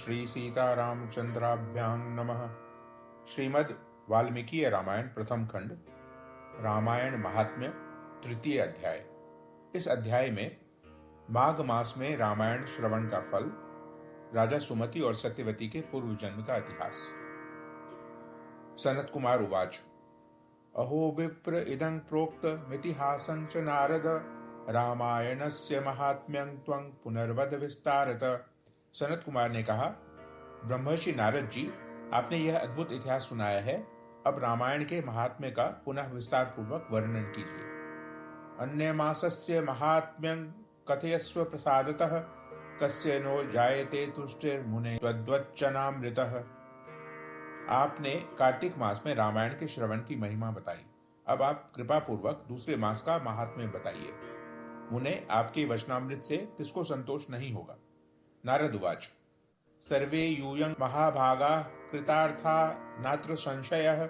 श्री सीतारामचंद्राभ्यां नमः। श्रीमद् वाल्मीकि रामायण प्रथम खंड रामायण महात्म्य तृतीय अध्याय। इस अध्याय में माघ मास में रामायण श्रवण का फल, राजा सुमति और सत्यवती के पूर्व जन्म का इतिहास। सनत कुमार उवाच अहो विप्र इदं प्रोक्त मितिहासं च नारद रामायणस्य महात्म्यं त्वं पुनर्वद विस्तारत। सनत कुमार ने कहा, ब्रह्मर्षि नारद जी, आपने यह अद्भुत इतिहास सुनाया है, अब रामायण के महात्म्य का पुनः विस्तार पूर्वक वर्णन कीजिए। अन्य मासस्य महात्म्यं कथयस्व प्रसादतः कस्य नो जायते तुष्टिर्मुने त्वद्वच्चनामृतः। आपने कार्तिक मास में रामायण के श्रवण की महिमा बताई, अब आप कृपा पूर्वक दूसरे मास का महात्म्य बताइए। मुने, आपके वचनामृत से किसको संतोष नहीं होगा। नारद उवाच सर्वे यूयं महाभागा कृतार्था नात्र संशयः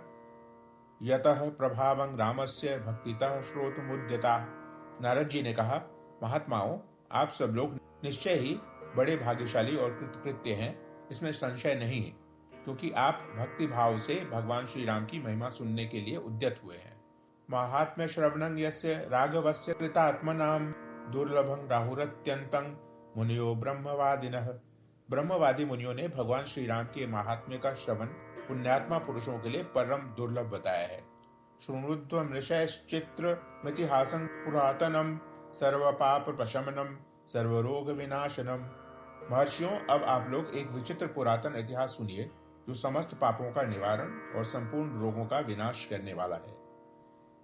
यतः प्रभावं रामस्य भक्तितः श्रोतुमुद्यता। नारद जी ने कहा, महात्माओं, आप सब लोग निश्चय ही बड़े भाग्यशाली और कृतकृत्य हैं, इसमें संशय नहीं है, क्योंकि आप भक्ति भाव से भगवान श्री राम की महिमा सुनने के लिए उद्यत हुए हैं। महात्म्य श्रवणं यस्य राघवस्य कृतात्मनां दुर्लभं राहुरत्यन्तं मुनियो ब्रह्मवादिनः। ब्रह्मवादी मुनियों ने भगवान श्री राम के महात्म्य का श्रवण पुण्यात्मा पुरुषों के लिए परम दुर्लभ बताया है। शृणुध्व मृषैश्चित्र मितिहासं पुरातनम सर्व पाप प्रशमनम सर्वरोग विनाशनम। महर्षियों, अब आप लोग एक विचित्र पुरातन इतिहास सुनिए, जो समस्त पापों का निवारण और संपूर्ण रोगों का विनाश करने वाला है।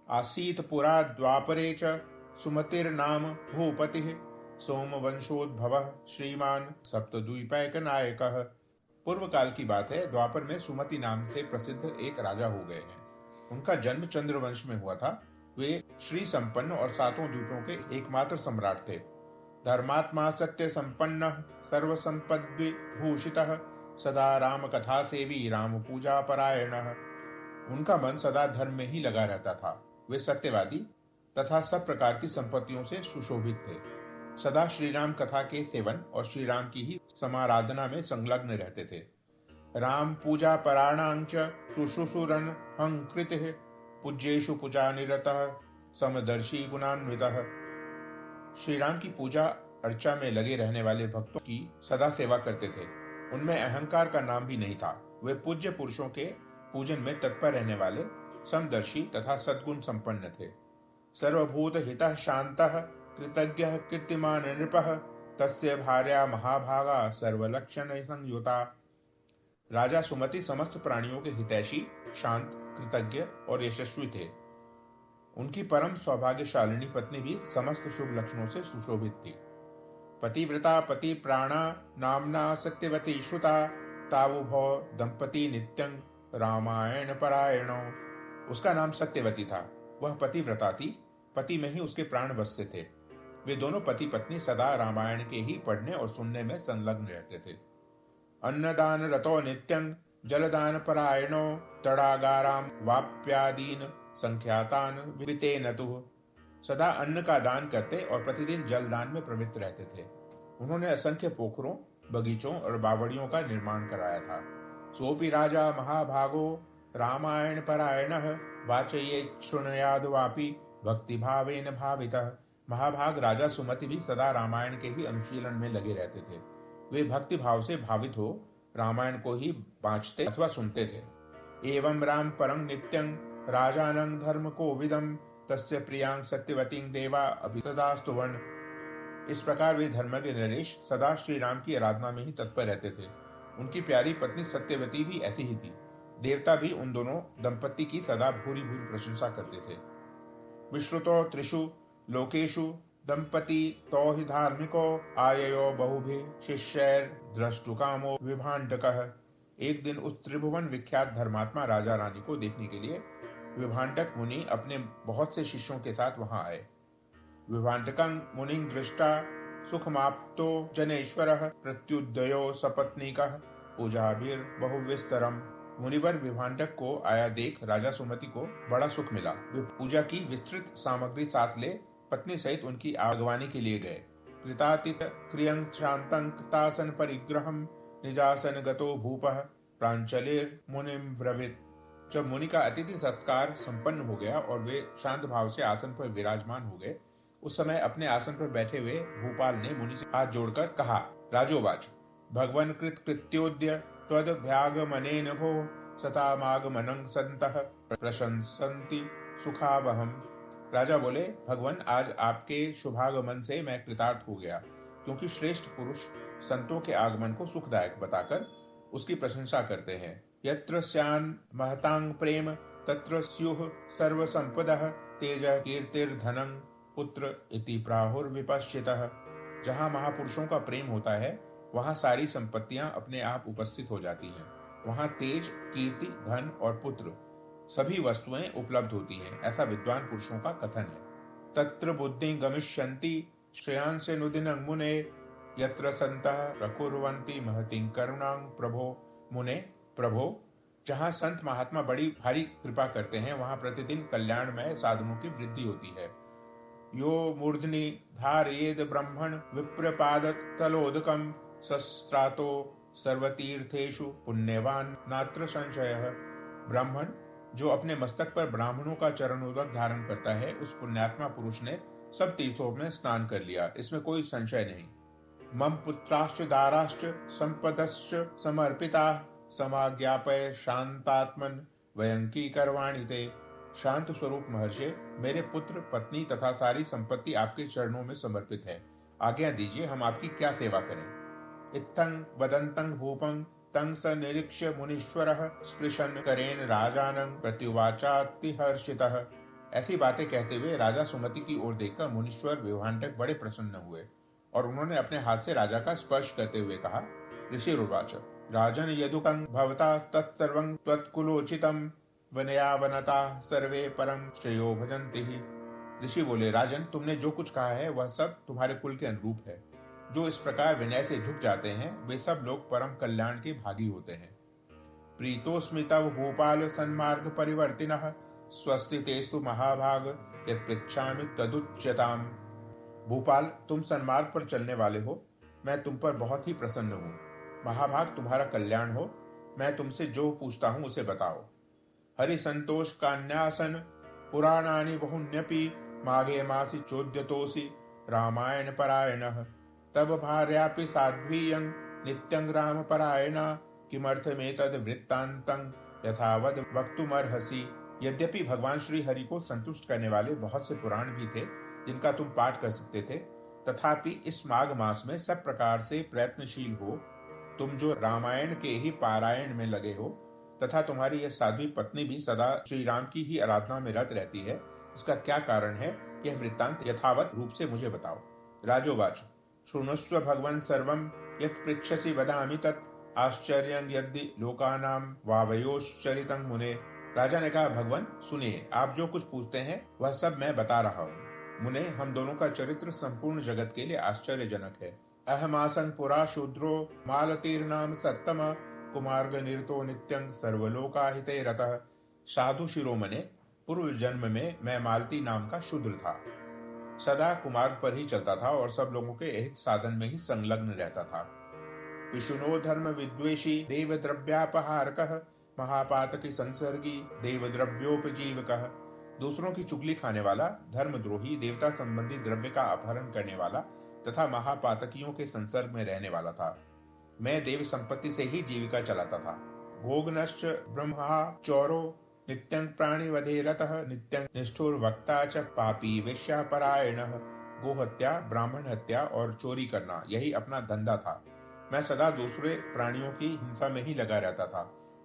आसीत पुरा द्वापरे च सुमतिर्नाम भूपतिः सोमवंशोद्भवः श्रीमान सप्तद्वीपैक नायकः। पूर्व काल की बात है, द्वापर में सुमति नाम से प्रसिद्ध एक राजा हो गए हैं। उनका जन्म चंद्रवंश में हुआ था। वे श्री संपन्न और सातों द्वीपों के एकमात्र सम्राट थे। धर्मात्मा सत्य संपन्न सर्व संपद्वि भूषितः सदा राम कथा सेवी राम पूजा परायणः। उनका मन सदा धर्म में ही लगा रहता था। वे सत्यवादी तथा सब प्रकार की संपत्तियों से सुशोभित थे। सदा श्री राम कथा के सेवन और श्री राम की ही समाराधना में संलग्न रहते थे। राम पूजा पराणांच शुश्रूषुरन हंकृतिः पूज्येषु पूजा निरतः समदर्शी गुणान्वितः। श्री राम की पूजा अर्चा में लगे रहने वाले भक्तों की सदा सेवा करते थे। उनमें अहंकार का नाम भी नहीं था। वे पूज्य पुरुषों के पूजन में तत्पर रहने वाले समदर्शी तथा सद्गुण संपन्न थे। सर्वभूत हितः शांतः कृतज्ञः कीर्तिमान नृपः तस्य भार्या महाभागा सर्वलक्षण संयुता। राजा सुमति समस्त प्राणियों के हितैषी, शांत, कृतज्ञ और यशस्वी थे। उनकी परम सौभाग्यशालिनी पत्नी भी समस्त शुभ लक्षणों से सुशोभित थी। पतिव्रता पति प्राणा नामना सत्यवती श्रुता तावुभौ दंपति नित्यं रामायण परायणो। उसका नाम सत्यवती था। वह पतिव्रता थी, पति में ही उसके प्राण बसते थे। वे दोनों पति पत्नी सदा रामायण के ही पढ़ने और सुनने में संलग्न रहते थे। अन्नदान रतो नित्यं जलदान परायणो तड़ागारां वाप्यादीन संख्यातान वितेनतुः। सदा अन्न का दान करते और प्रतिदिन जलदान में प्रवृत्त रहते थे। उन्होंने असंख्य पोखरों, बगीचों और बावड़ियों का निर्माण कराया था। सोपि राजा महाभागो रामायण परायणः वाचयेत् शृणुयाद् वापि भक्ति भावेन भावितः। महाभाग राजा सुमति भी सदा रामायण के ही अनुशीलन में लगे रहते थे। वे भक्ति भाव से भावित हो रामायण को ही वांचते अथवा सुनते थे। एवं राम परं नित्यं राजानं धर्म कोविदं तस्य प्रियांग सत्यवतीं देवा अभिसदास्तुवन्। इस प्रकार वे धर्मज्ञ नरेश सदा श्री राम की आराधना में ही तत्पर रहते थे। उनकी प्यारी पत्नी सत्यवती भी ऐसी ही थी। देवता भी उन दोनों दंपति की सदा भूरी भूरी प्रशंसा करते थे। विश्रुतो त्रिषु लोकेषु दंपति तो हि धार्मिको आययो बहुभिः शिष्यैर् द्रष्टुकामो विभाण्डकः। एक दिन उस त्रिभुवन विख्यात धर्मात्मा राजा रानी को देखने के लिए विभाण्डक मुनि अपने बहुत से शिष्यों के साथ वहां आए। विभाण्डकं मुनिं दृष्टा सुखमाप्तो जनेश्वरः प्रत्युदयो सपत्नीकः पूजाभिर्बहुविस्तरम्। मुनिवर विभाण्डक को आया देख राजा सुमति को बड़ा सुख मिला। वे पूजा की विस्तृत सामग्री साथ ले पत्नी सहित उनकी आगवानी के लिए गए। कृतातीत क्रियं शांतं कृतासन परिग्रहं निजासन गतो भूपः प्रांचलेर मुनिम ब्रवीत। जब मुनि का अतिथि सत्कार संपन्न हो गया और वे शांत भाव से आसन पर विराजमान हो गए, उस समय अपने आसन पर बैठे हुए भूपाल ने मुनि से हाथ जोड़कर कहा, राजोवाच भगवन कृत कृत्योद्य त्वदभ्यागमनेन भो सतामागमनं सन्तः प्रशंसन्ति सुखावहम। राजा बोले, भगवान आज आपके शुभागमन से मैं कृतार्थ हो गया, क्योंकि श्रेष्ठ पुरुष संतों के आगमन को सुखदायक बताकर उसकी प्रशंसा करते हैं। यत्र स्यान् महतांग प्रेम तत्र स्युः सर्व संपदः तेज कीर्तिर्धनं पुत्र इति प्राहुर्विपश्चितः। जहाँ महापुरुषों का प्रेम होता है, वहाँ सारी संपत्तियां अपने आप उपस्थित हो जाती हैं। वहाँ तेज, कीर्ति, धन और पुत्र सभी वस्तुएं उपलब्ध होती हैं, ऐसा विद्वान पुरुषों का कथन है। तत्र बुद्धि गमिष्यन्ति श्रेयांस नुदिनं मुने यत्र संतः प्रकुर्वन्ति महतिं करुणां प्रभो मुने। प्रभो, जहाँ संत महात्मा बड़ी भारी कृपा करते हैं, वहाँ प्रतिदिन कल्याणमय साधनों की वृद्धि होती है। यो मूर्धनि धारयेद ब्रह्मण विप्रपादत तलोदकम सस्त्रातो सर्वतीर्थेषु पुण्यवान नात्र संशयः। ब्राह्मण जो अपने मस्तक पर ब्राह्मणों का चरणोदक धारण करता है, उस पुण्यात्मा पुरुष ने सब तीर्थों में स्नान कर लिया, इसमें कोई संशय नहीं। मम पुत्राश्च दाराश्च संपदश्च समर्पिता समाज्ञापय शांतात्मन वयंकी करवाणि ते। शांत स्वरूप महर्षि, मेरे पुत्र, पत्नी तथा सारी संपत्ति आपके चरणों में समर्पित है। आज्ञा दीजिए, हम आपकी क्या सेवा करें। इत्थं वदन्तं भूपं तं स निरीक्ष्य मुनीश्वरः स्पृशन् करेण राजानं प्रत्युवाचातिहर्षितः। ऐसी बातें कहते हुए राजा सुमति की ओर देखकर मुनीश्वर विभांडक बड़े प्रसन्न हुए और उन्होंने अपने हाथ से राजा का स्पर्श करते हुए कहा, ऋषिरुवाच राजन यदुकं भवता तत्सर्वं त्वत्कुलोचितं वनयावनता सर्वे परम श्रेयो भजन्ति ही। ऋषि बोले, राजन, तुमने जो कुछ कहा है वह सब तुम्हारे कुल के अनुरूप है। जो इस प्रकार विनय से झुक जाते हैं, वे सब लोग परम कल्याण के भागी होते हैं। प्रीतोस्मि तव भूपाल सन्मार्ग परिवर्तिनः स्वस्ति तेस्तु महाभाग यत्पृच्छामि तदुच्यताम्। भूपाल, तुम सन्मार्ग पर चलने वाले हो, मैं तुम पर बहुत ही प्रसन्न हूँ। महाभाग, तुम्हारा कल्याण हो, मैं तुमसे जो पूछता हूँ उसे बताओ। हरि संतोष कान्यासन पुराणानि बहुन्यपि माघे मासि चोद्यतोसि रामायण परायणः तब भार्यापि साध्वीयं नित्यं राम परायणा किमर्थमेतद् वृत्तान्तं यथावद् वक्तुमर्हसि। यद्यपि भगवान श्री हरि को संतुष्ट करने वाले बहुत से पुराण भी थे जिनका तुम पाठ कर सकते थे, तथापि इस माघ मास में सब प्रकार से प्रयत्नशील हो तुम जो रामायण के ही पारायण में लगे हो, तथा तुम्हारी यह साध्वी पत्नी भी सदा श्री राम की ही आराधना में रत रहती है, इसका क्या कारण है, यह वृत्तांत यथावत रूप से मुझे बताओ। राजोवाच शृणुस्व भगवन् सर्वं यत् पृच्छसि वदामि तत् आश्चर्यं यद्दि लोकानां वावयोश्चरितं मुने। राजा ने कहा, भगवान सुनिए, आप जो कुछ पूछते हैं वह सब मैं बता रहा हूँ। मुने, हम दोनों का चरित्र संपूर्ण जगत के लिए आश्चर्यजनक है। अहमासं पुरा शूद्रो मालतीर्नाम सत्तम कुमार्ग निरतो नित्यं सर्वलोकाहिते रतः। साधु शिरोमणे, पूर्व जन्म में मैं मालती नाम का शूद्र था, सदा कुमार्ग पर ही चलता था और सब लोगों के हित साधन में ही संलग्न रहता था। विष्णु धर्म विद्वेषी देव द्रव्यापहारकः महापातकी संसर्गी देव द्रव्योपजीवकः। दूसरों की चुगली खाने वाला, धर्मद्रोही, देवता संबंधी द्रव्य का अपहरण करने वाला तथा महापातकियों के संसर्ग में रहने वाला था। मैं देव संपत्ति से ही जीविका चलाता था। भोगनश्च ब्रह्मा चौरो नित्यं प्राणिवधे रतः नित्यं निष्ठुर वक्ता च पापी वेश्यापरायणः। गोहत्या, ब्राह्मण हत्या और चोरी करना यही अपना धंधा था। मैं सदा दूसरे प्राणियों की हिंसा में ही लगा रहता था।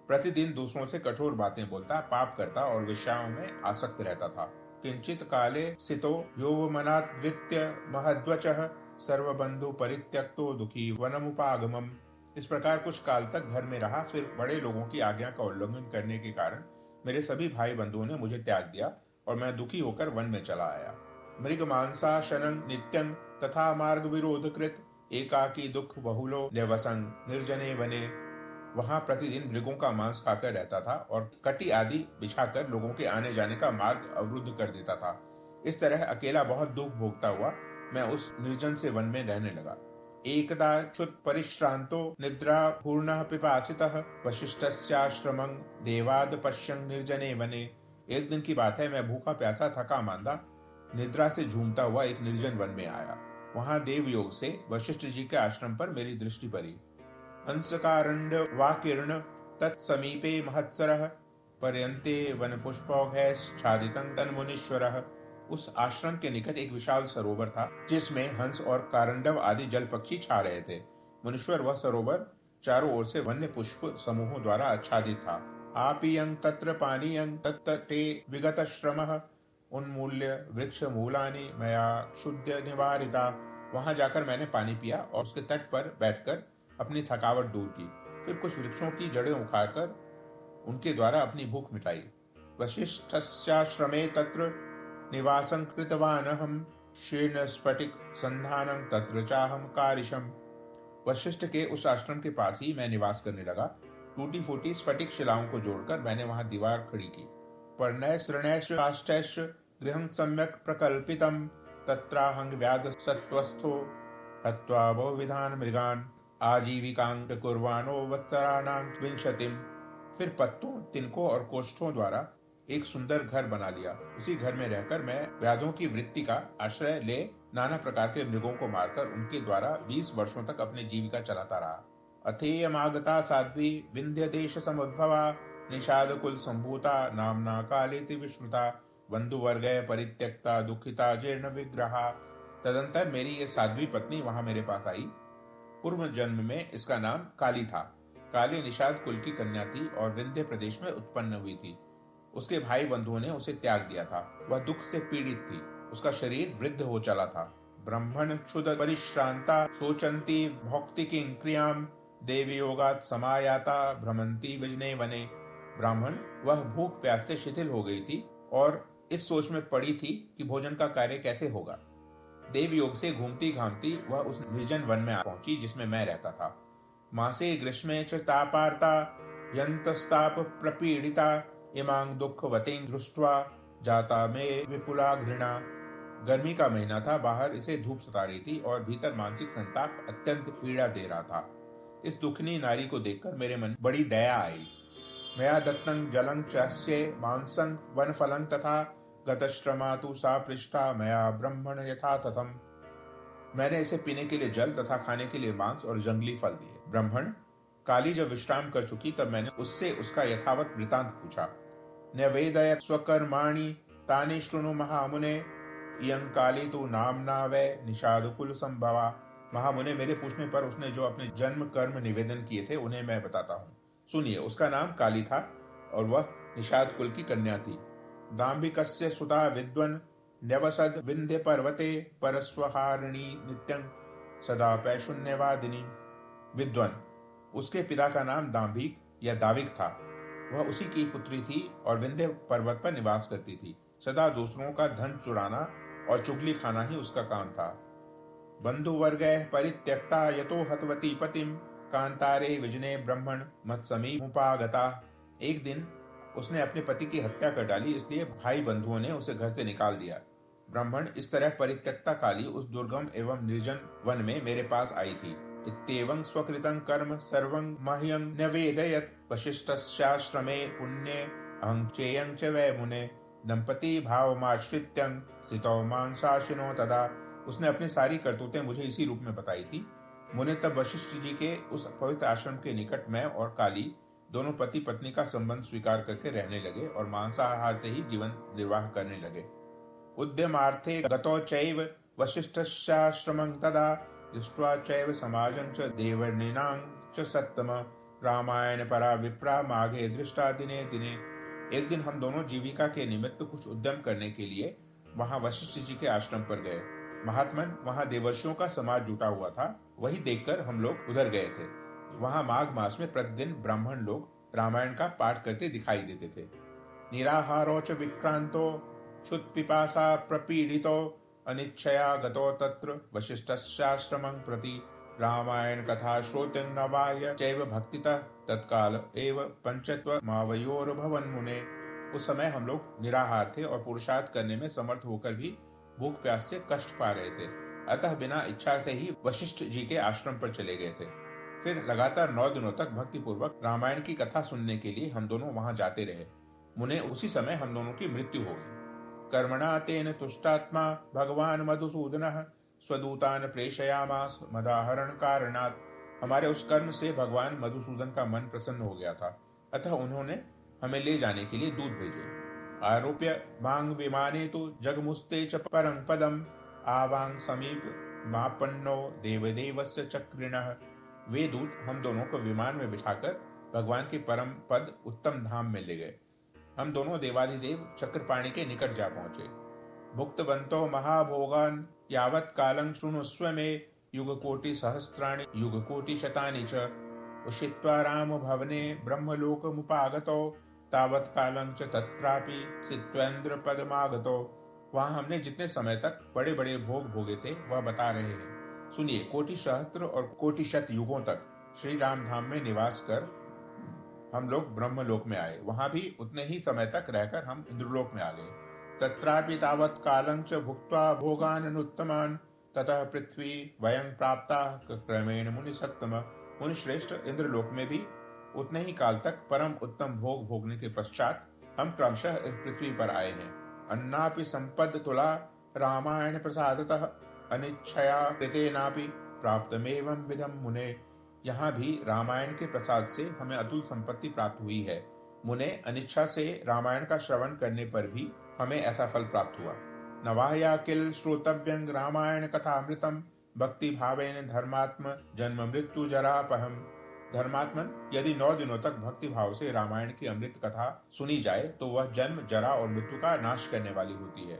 प्रतिदिन दूसरों से कठोर बातें बोलता, पाप करता और वेश्याओं में आसक्त रहता था। किंचित काले सितो योवमनाद्वित्य महद्वचः सर्वबंधु परित्यक्तो दुखी वनमुपागमम्। इस प्रकार कुछ काल तक घर में रहा, फिर बड़े लोगों की आज्ञा का उल्लंघन करने के कारण मेरे सभी भाई बंधुओं ने मुझे त्याग दिया और मैं दुखी होकर वन में चला आया। मृग मांसा शनं नित्यं तथा मार्ग विरोध कृत एकाकी दुख बहुलो निवसं निर्जने वने। वहां प्रतिदिन मृगों का मांस खाकर रहता था और कटी आदि बिछाकर लोगों के आने जाने का मार्ग अवरुद्ध कर देता था। इस तरह अकेला बहुत दुख भोगता हुआ मैं उस निर्जन से वन में रहने लगा। एकदा च्युत परिश्रांतो निद्रा पूर्णः पिपासितः वशिष्ठस्याश्रमं देवाद पश्यन् निर्जने वने। एक दिन की बात है, मैं भूखा प्यासा थका मांदा निद्रा से झूमता हुआ एक निर्जन वन में आया। वहां देव योग से वशिष्ठ जी के आश्रम पर मेरी दृष्टि पड़ी। अंशकारण्य वाकीर्ण तत्समीपे महत्सरः पर्यन्ते वन पुष्पौघैश्छादितं तन्मुनीश्वरः। उस आश्रम के निकट एक विशाल सरोवर था, जिसमें हंस और कारंडव आदि जल पक्षी छा रहे थे। मुनीश्वर, वह सरोवर चारों ओर से वन्य पुष्प समूहों द्वारा आच्छादित था। आपीयं तत्र पानीयं तत्तटे विगत श्रमः उन्मूल्य वृक्ष मूलानि मया क्षुद्य निवारिता। वहां जाकर मैंने पानी पिया और उसके तट पर बैठकर अपनी थकावट दूर की। फिर कुछ वृक्षों की जड़ें उखाड़कर उनके द्वारा अपनी भूख मिटाई। वशिष्ठस्याश्रमे तत्र निवासं कृतवानहं शीर्ण स्फटिक संधानं तत्र चाहं कारिशम्। वशिष्ठ के उस आश्रम के पास ही मैं निवास करने लगा। टूटी फूटी स्फटिक शिलाओं को जोड़कर मैंने वहां दीवार खड़ी की। पर्णैश्च तृणैश्च काष्ठैश्च गृहं सम्यक् प्रकल्पितं तत्राहं व्याध सत्वस्थो हत्वा बहुविधान् मृगान् आजीविकां कुर्वाणो वत्सराणां विंशतिम्। फिर पत्तों, तिनकों और कोष्ठों द्वारा एक सुंदर घर बना लिया। उसी घर में रहकर मैं व्याधों की वृत्ति का आश्रय ले नाना प्रकार के मृगों को मारकर उनके द्वारा 20 वर्षों तक अपनी जीविका चलाता रहा। अथेयमागता साध्वी विंध्य देश समुद्भवा निषाद कुल संभूता नामना कालेति विष्णुता बंधुवर्ग परित्यक्ता दुखिता जीर्ण विग्रहा। तदंतर मेरी ये साध्वी पत्नी वहां मेरे पास आई। पूर्व जन्म में इसका नाम काली था। काली निषाद कुल की कन्या थी और विंध्य प्रदेश में उत्पन्न हुई थी। उसके भाई बंधुओं ने उसे त्याग दिया था। वह दुख से पीड़ित थी। उसका शरीर वृद्ध हो चला था। ब्रह्मण क्षुद परिश्रांता सोचंती भौक्तिकीं क्रियाम देवी योगात समायाता भ्रमंती विजने वने। ब्राह्मण, वह भूख प्यास से शिथिल हो गई थी और इस सोच में पड़ी थी कि भोजन का कार्य कैसे होगा। देव योग से घूमती घामती वह उस निर्जन वन में पहुंची जिसमें मैं रहता था। मासे ग्रीष्मे च तापार्ता यंतस्ताप प्रपीडिता इमां दुःखवतीं दृष्ट्वा जाता में विपुला घृणा। गर्मी का महीना था, बाहर इसे धूप सता रही थी और भीतर मानसिक संताप अत्यंत पीड़ा दे रहा था। इस दुखनी नारी को देखकर मेरे मन बड़ी दया आई। मया दत्तं जलं चास्ये मांसं वनफलं तथा गतश्रमा तु सा पृष्ठा मया ब्रह्मण यथा तथम। मैंने इसे पीने के लिए जल तथा खाने के लिए मांस और जंगली फल दिए। ब्राह्मण, काली जब विश्राम कर चुकी तब मैंने उससे उसका यथावत वृतांत पूछा। न्यवेदय स्वकर्माणि तानि शृणु महामुने इयं काली तु नाम्ना वै निषाद कुल संभवा। महामुने, मेरे पूछने पर उसने जो अपने जन्म कर्म निवेदन किए थे उन्हें मैं बताता हूँ। सुनिए, उसका नाम काली था और वह निषाद कुल की कन्या थी। दाम्भिकस्य सुता विद्वन् न्यवसद विंध्य पर्वते परस्वहारिणी नित्यं सदा पैशून्यवादिनी। विद्वन, उसके पिता का नाम दाम्भिक या दाविक था। वह उसी की पुत्री थी और विंध्य पर्वत पर निवास करती थी। सदा दूसरों का धन चुराना और चुगली खाना ही उसका काम था। बंधुवर्ग परित्यक्ता यतो हतवती पतिम कांतारे विजने ब्रह्मण मत्समीमुपागता। एक दिन उसने अपने पति की हत्या कर डाली, इसलिए भाई बंधुओं ने उसे घर से निकाल दिया। ब्राह्मण, इस तरह परित्यक्ता काली उस दुर्गम एवं निर्जन वन में मेरे पास आई थी। इत्येवं स्वकृतं कर्म सर्वं मह्यं न्यवेदयत् वशिष्ठस्याश्रमे पुण्ये अहं चेयं च वै मुने दंपति भावमाश्रित्यं स्थितौ मां शासिनो तदा। उसने अपनी सारी करतूतें मुझे इसी रूप में बताई थी। मुने, तब वशिष्ठ जी के उस पवित्र आश्रम के निकट मैं और काली दोनों पति पत्नी का संबंध स्वीकार करके रहने लगे और मांसाहार से ही जीवन निर्वाह करने लगे। उद्यमार्थे गतो चैव वशिष्ठस्याश्रमं तदा दृष्ट्वा चैव समाजं च देवर्णीनां च सत्तम रामायण परा विप्रा माघे दृष्टा दिने दिने। एक दिन हम दोनों जीविका के निमित्त कुछ उद्यम करने के लिए वहां वशिष्ठ जी के आश्रम पर गए। महात्मन, वहां देवर्षियों का समाज जुटा हुआ था। वही देखकर हम लोग उधर गए थे। वहां माघ मास में प्रतिदिन ब्राह्मण लोग रामायण का पाठ करते दिखाई देते थे। निराहारो च विक्रांतो क्षुत् पिपासा प्रपीडितो अनिच्छया गतो तत्र वशिष्ठस्याश्रमं प्रति रामायण कथा श्रोतिं नवाय चैव भक्तितः तत्काल एव पंचत्व मावयोर्भवन मुने। उस समय हम लोग निराहार थे और पुरुषार्थ करने में समर्थ होकर भी भूख प्यास से कष्ट पा रहे थे। अतः बिना इच्छा से ही वशिष्ठ जी के आश्रम पर चले गए थे। फिर लगातार 9 दिनों तक भक्तिपूर्वक रामायण की कथा सुनने के लिए हम दोनों वहां जाते रहे। मुने उसी समय हम दोनों की मृत्यु हो गई। कर्मणा तेन तुष्टात्मा भगवान मधुसूदन स्वदूतान प्रेषयामास मदाहरण कारणात्। हमारे उस कर्म से भगवान मधुसूदन का मन प्रसन्न हो गया था, अतः उन्होंने हमें ले जाने के लिए दूत भेजे। आरोप्य वांग विमाने तो जगमुस्ते च परं पदम आवांग समीप मापन्नो देवदेवस्य चक्रिणः। वे दूत हम दोनों को विमान में बिठाकर भगवान के परम पद उत्तम धाम में ले गए। हम दोनों देवाधिदेव चक्रपाणि के निकट जा पहुंचे। भुक्तवंतो महाभोगान यावत् कालं शृणुस्व मे युगकोटि सहस्राणि युगकोटि शतानि च उषित्वा राम भवने ब्रह्मलोकमुपागतो तावत् कालं च तत्रापि सित्वेन्द्र पदमागतो। वहां हमने जितने समय तक बड़े बड़े भोग भोगे थे वह बता रहे हैं। सुनिए, कोटि सहस्त्र और कोटि शत युगों तक श्री राम धाम में निवास कर हम लोग ब्रह्मलोक में आए। वहां भी उतने ही समय तक रहकर हम इंद्रलोक में आ गए। तत्रापि तावत् कालं च भुक्त्वा भोगान् अनुत्तमान् ततः पृथ्वी वयं प्राप्ता क्रमेण मुनि सत्तम। मुनि श्रेष्ठ, इंद्रलोक में भी उतने ही काल तक परम उत्तम भोग भोगने के पश्चात हम क्रमशः इस पृथ्वी पर आए हैं। अन्नापि संपद तुला रामायण प्रसादतः अनिच्छया कृतेनापि प्राप्तमेवं विधम मुने। यहाँ भी रामायण के प्रसाद से हमें अतुल संपत्ति प्राप्त हुई है। मुने, अनिच्छा से रामायण का श्रवण करने पर भी हमें ऐसा फल प्राप्त हुआ। नवाया किल श्रोतव्यं रामायण कथामृतम भक्ति भावेन धर्मात्म जन्म मृत्यु जरापहम। धर्मात्मन, यदि 9 दिनों तक भक्ति भाव से रामायण की अमृत कथा सुनी जाए तो वह जन्म जरा और मृत्यु का नाश करने वाली होती है।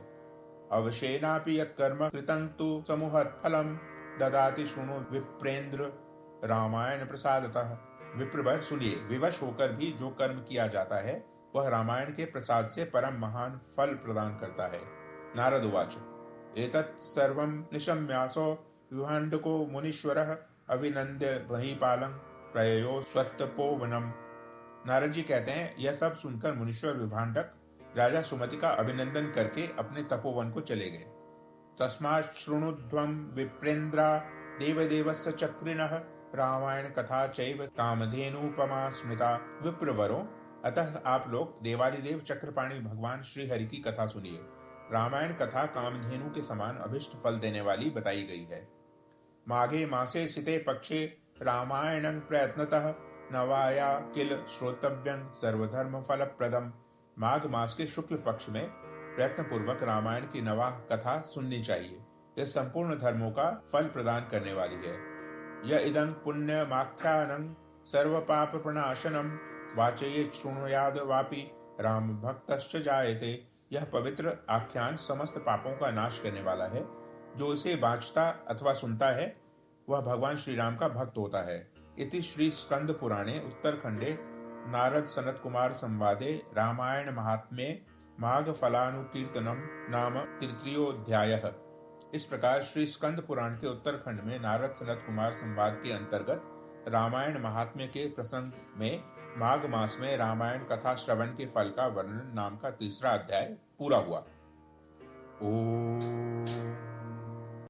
अवशेनापि यत्कर्म कृतं तु समूहत् फलम ददाति शृणु विप्रेंद्र रामायण प्रसादतः। विप्रवर, सुनिए, विवश होकर भी जो कर्म किया जाता है वह रामायण के प्रसाद से परम महान फल प्रदान करता है। नारद उवाच एतत् सर्वं निशम्यासो विभाण्डको मुनीश्वरः अभिनंद्य महीपालं प्रययो स्वत्तपोवनम। नारद जी कहते हैं, यह सब सुनकर मुनीश्वर विभाण्डक राजा सुमति का अभिनंदन करके अपने तपोवन को चले गए। तस्मात् शृणुध्वं विप्रेन्द्रा देवदेवस्य चक्रिणः रामायण कथा चैव कामधेनुपमा स्मृता। विप्रवरों, अतः आप लोग देवादिदेव चक्रपाणि भगवान श्री हरि की कथा सुनिए। रामायण कथा कामधेनु के समान अभिष्ट फल देने वाली बताई गई है। माघे मासे सिते पक्षे रामायणं प्रयत्नतः नवाया किल श्रोतव्यं सर्वधर्म फलप्रदम। माघ मास के शुक्ल पक्ष में प्रयत्न पूर्वक रामायण की नवा कथा सुननी चाहिए। यह संपूर्ण धर्मों का फल प्रदान करने वाली है। यह इदं पुण्यमाख्यानं सर्व पाप प्रणाशनम वाचयेत् शृणुयाद वापि राम भक्तश्च जायते। यह पवित्र आख्यान समस्त पापों का नाश करने वाला है। जो इसे वाचता अथवा सुनता है वह भगवान श्री राम का भक्त होता है। इति श्री स्कंद पुराणे उत्तरखंडे नारद सनत कुमार संवादे रामायण महात्म्ये माघ फलानुकीर्तनम नाम तृतीयोऽध्यायः। इस प्रकार श्री स्कंद पुराण के उत्तरखंड में नारद सनत कुमार संवाद के अंतर्गत रामायण महात्म्य के प्रसंग में माघ मास में रामायण कथा श्रवण के फल का वर्णन नाम का तीसरा अध्याय पूरा हुआ। ओम